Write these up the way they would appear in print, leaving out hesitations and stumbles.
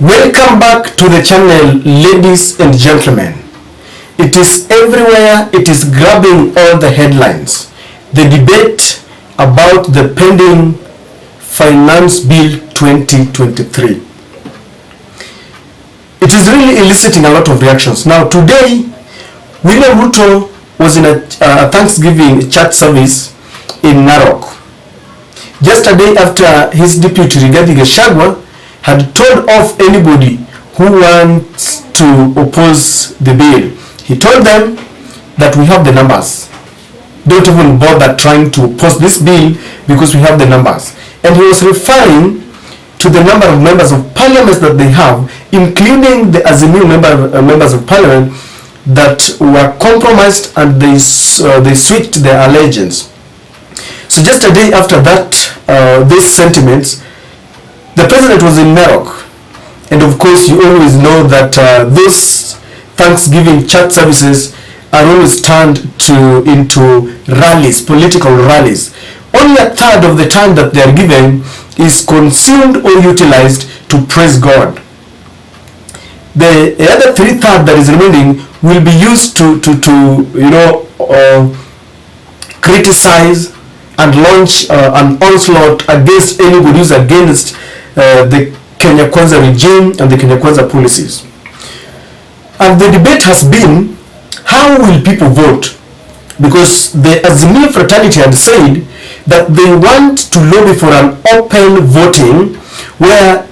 Welcome back to the channel, ladies and gentlemen. It is everywhere, it is grabbing all the headlines. The debate about the pending Finance Bill 2023. It is really eliciting a lot of reactions. Now today, William Ruto was in a Thanksgiving church service in Narok. Just a day after his deputy Rigathi Gachagua had told off anybody who wants to oppose the bill. He told them that we have the numbers. Don't even bother trying to oppose this bill because we have the numbers. And he was referring to the number of members of parliament that they have, including the Azimio members of parliament that were compromised and they switched their allegiance. So just a day after that, these sentiments, the president was in Narok, and of course you always know that those Thanksgiving church services are always turned into rallies, political rallies. Only a third of the time that they are given is consumed or utilized to praise God. The other 3/3 that is remaining will be used to criticize and launch an onslaught against anybody who's against the Kenya Kwanza regime and the Kenya Kwanza policies. And the debate has been, how will people vote? Because the Azimio fraternity had said that they want to lobby for an open voting where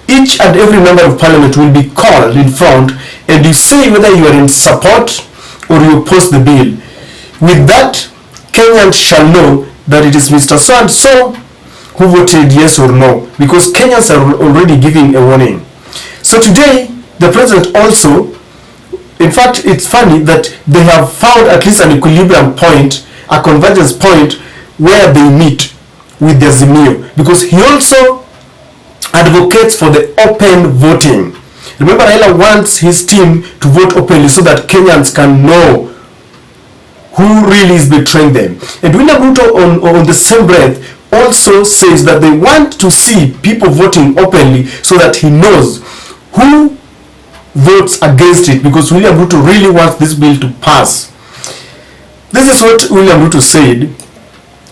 each and every member of parliament will be called in front and you say whether you are in support or you oppose the bill. With that, Kenyans shall know that it is Mr. So-and-so who voted yes or no, because Kenyans are already giving a warning. So today, the president also, in fact, it's funny that they have found at least an equilibrium point, a convergence point, where they meet with the Azimio, because he also advocates for the open voting. Remember, Raila wants his team to vote openly so that Kenyans can know who really is betraying them. And William Ruto on the same breath also says that they want to see people voting openly so that he knows who votes against it, because William Ruto really wants this bill to pass. This is what William Ruto said,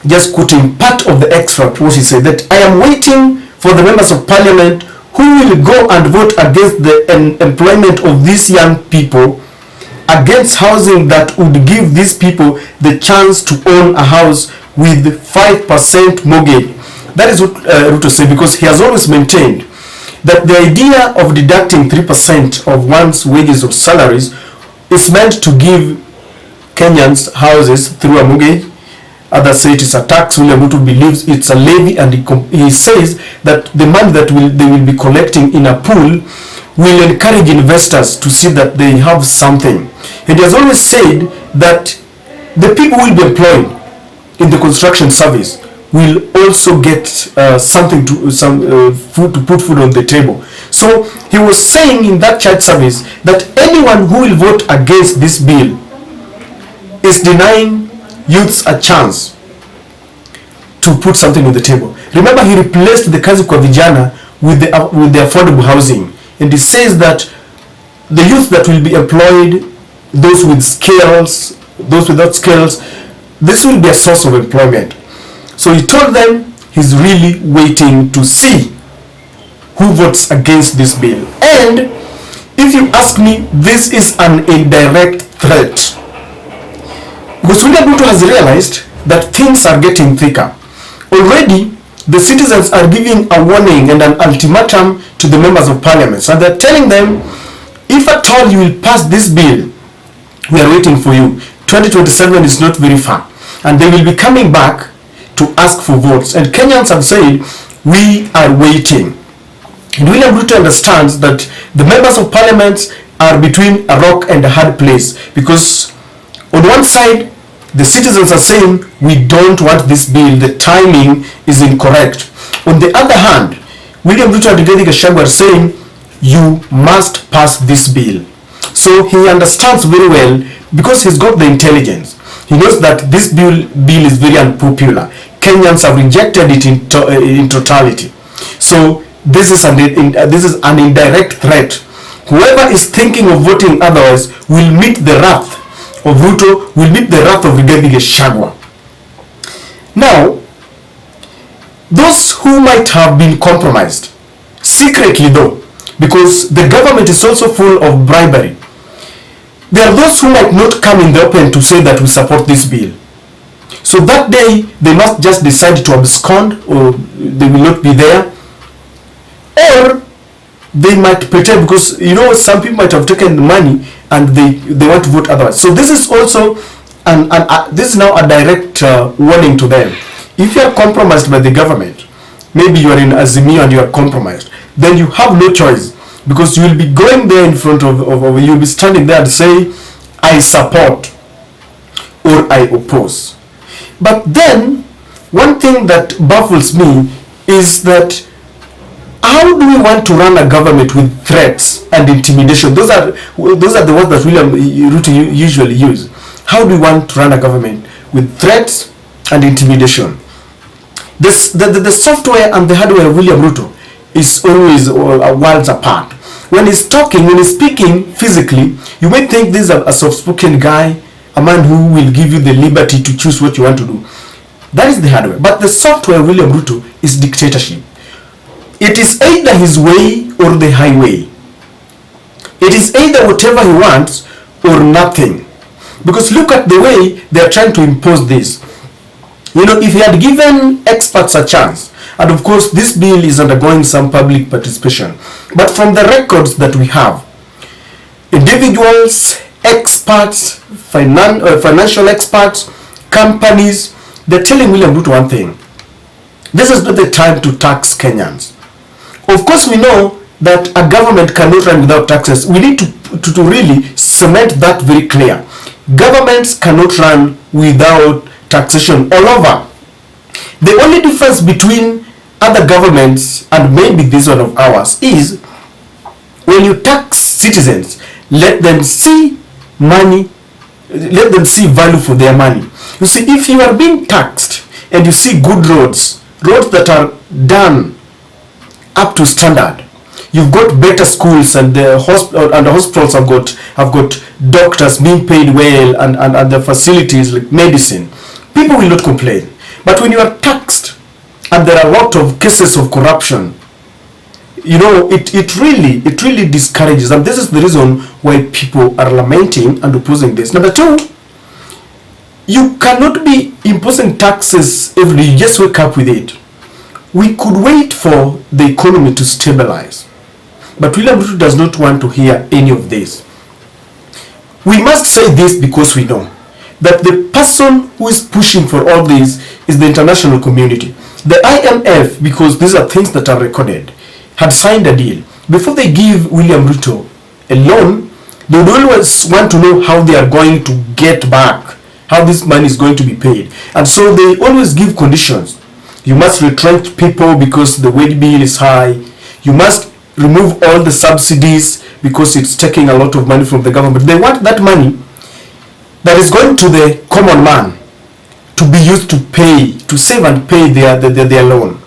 just quoting part of the extract, what he said, that I am waiting for the members of parliament who will go and vote against the employment of these young people, against housing that would give these people the chance to own a house with 5% mortgage. That is what Ruto said, because he has always maintained that the idea of deducting 3% of one's wages or salaries is meant to give Kenyans houses through a mortgage. Others say it is a tax. William Ruto believes it's a levy, and he says that the money that they will be collecting in a pool will encourage investors to see that they have something. And he has always said that the people who will be employed in the construction service will also get something to food, to put food on the table. So he was saying in that church service that anyone who will vote against this bill is denying youths a chance to put something on the table. Remember, he replaced the kazi kwa vijana with the affordable housing, and he says that the youth that will be employed, those with skills, those without skills, this will be a source of employment. So he told them he's really waiting to see who votes against this bill. And if you ask me, this is an indirect threat, because William Ruto has realized that things are getting thicker. Already, the citizens are giving a warning and an ultimatum to the members of parliament. So they're telling them, if at all you will pass this bill, we are waiting for you. 2027 is not very far. And they will be coming back to ask for votes. And Kenyans have said, we are waiting. And William Ruto understands that the members of parliament are between a rock and a hard place, because on one side, the citizens are saying, we don't want this bill, the timing is incorrect. On the other hand, William Ruto and Rigathi Gachagua are saying, you must pass this bill. So he understands very well, because he's got the intelligence. He knows that this bill is very unpopular. Kenyans have rejected it in totality. So this is an indirect threat. Whoever is thinking of voting otherwise will meet the wrath of Ruto, will meet the wrath of Rigathi Gachagua. Now, those who might have been compromised, secretly though, because the government is also full of bribery, there are those who might not come in the open to say that we support this bill. So that day, they must just decide to abscond, or they will not be there, or they might pretend, because some people might have taken the money and they want to vote otherwise. So this is also this is now a direct warning to them. If you are compromised by the government, maybe you are in Azimio and you are compromised, then you have no choice, because you will be going there in front of you will be standing there and say, I support or I oppose. But then one thing that baffles me is that how do we want to run a government with threats and intimidation? Those are the words that William Ruto usually use. How do we want to run a government with threats and intimidation? The software and the hardware of William Ruto is always worlds apart. When he's talking, when he's speaking physically, you may think this is a soft-spoken guy, a man who will give you the liberty to choose what you want to do. That is the hardware. But the software of William Ruto is dictatorship. It is either his way or the highway. It is either whatever he wants or nothing. Because look at the way they are trying to impose this. If he had given experts a chance, and of course this bill is undergoing some public participation, but from the records that we have, individuals, experts, financial experts, companies, they're telling William Ruto one thing: this is not the time to tax Kenyans. Of course, we know that a government cannot run without taxes. We need to really cement that very clear. Governments cannot run without taxation all over. The only difference between other governments and maybe this one of ours is when you tax citizens, let them see money, let them see value for their money. You see, if you are being taxed and you see good roads that are done up to standard, you've got better schools, and the hospitals have got doctors being paid well, and the facilities like medicine, people will not complain. But when you are taxed and there are a lot of cases of corruption, it really discourages, and this is the reason why people are lamenting and opposing this. Number two, you cannot be imposing taxes every day. You just wake up with it. We could wait for the economy to stabilize, but William Ruto does not want to hear any of this. We must say this because we know that the person who is pushing for all this is the international community. The IMF, because these are things that are recorded, had signed a deal. Before they give William Ruto a loan, they would always want to know how they are going to get back, how this money is going to be paid. And so they always give conditions. You must retrench people because the wage bill is high. You must remove all the subsidies because it's taking a lot of money from the government. They want that money that is going to the common man to be used to pay, to save and pay their loan.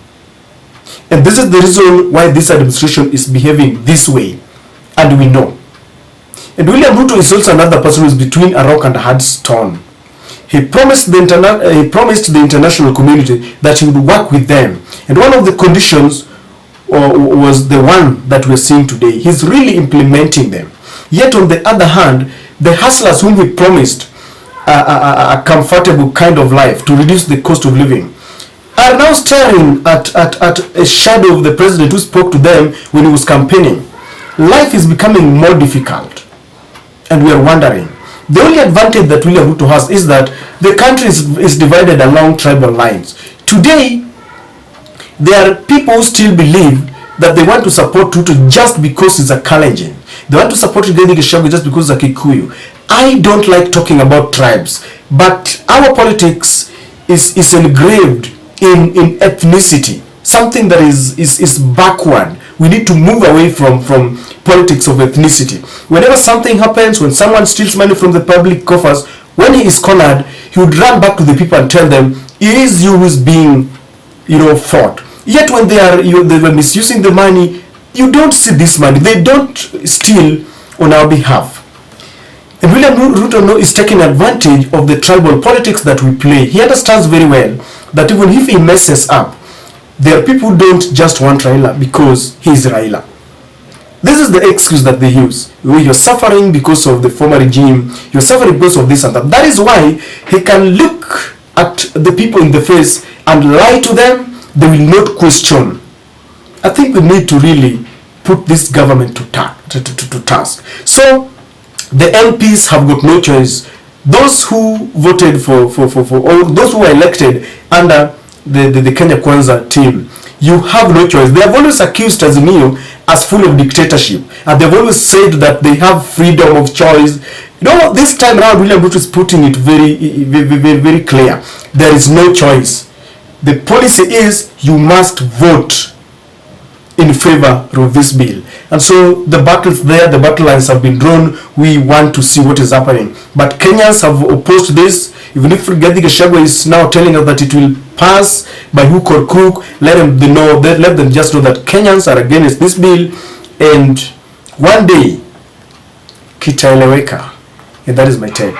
And this is the reason why this administration is behaving this way, and we know. And William Ruto is also another person who is between a rock and a hard stone. He promised the international community that he would work with them, and one of the conditions was the one that we're seeing today. He's really implementing them. Yet on the other hand, the hustlers whom he promised a comfortable kind of life to reduce the cost of living are now staring at a shadow of the president who spoke to them when he was campaigning. Life is becoming more difficult, and we are wondering. The only advantage that William Ruto has is that the country is divided along tribal lines. Today, there are people who still believe that they want to support Ruto just because he's a Kalenjin. They want to support Rigathi Gachagua just because he's a Kikuyu. I don't like talking about tribes, but our politics is engraved in ethnicity, something that is backward. We need to move away from politics of ethnicity. Whenever something happens, when someone steals money from the public coffers, when he is cornered, he would run back to the people and tell them, it is you who is being fought. Yet when they were misusing the money, you don't see this money. They don't steal on our behalf. And William Ruto is taking advantage of the tribal politics that we play. He understands very well that even if he messes up, there are people who don't just want Raila because he is Raila. This is the excuse that they use. You're suffering because of the former regime. You're suffering because of this and that. That is why he can look at the people in the face and lie to them. They will not question. I think we need to really put this government to task. So the MPs have got no choice. Those who voted for or those who were elected under the Kenya Kwanza team, you have no choice. They have always accused Azimio as full of dictatorship, and they've always said that they have freedom of choice. You know, this time around, William Ruto is putting it very clear. There is no choice. The policy is you must vote in favor of this bill. And so the battle's there, the battle lines have been drawn. We want to see what is happening. But Kenyans have opposed this. Even if Rigathi Gachagua is now telling us that it will pass by hook or crook, let them just know that Kenyans are against this bill, and one day kitaeleweka. And that is my take.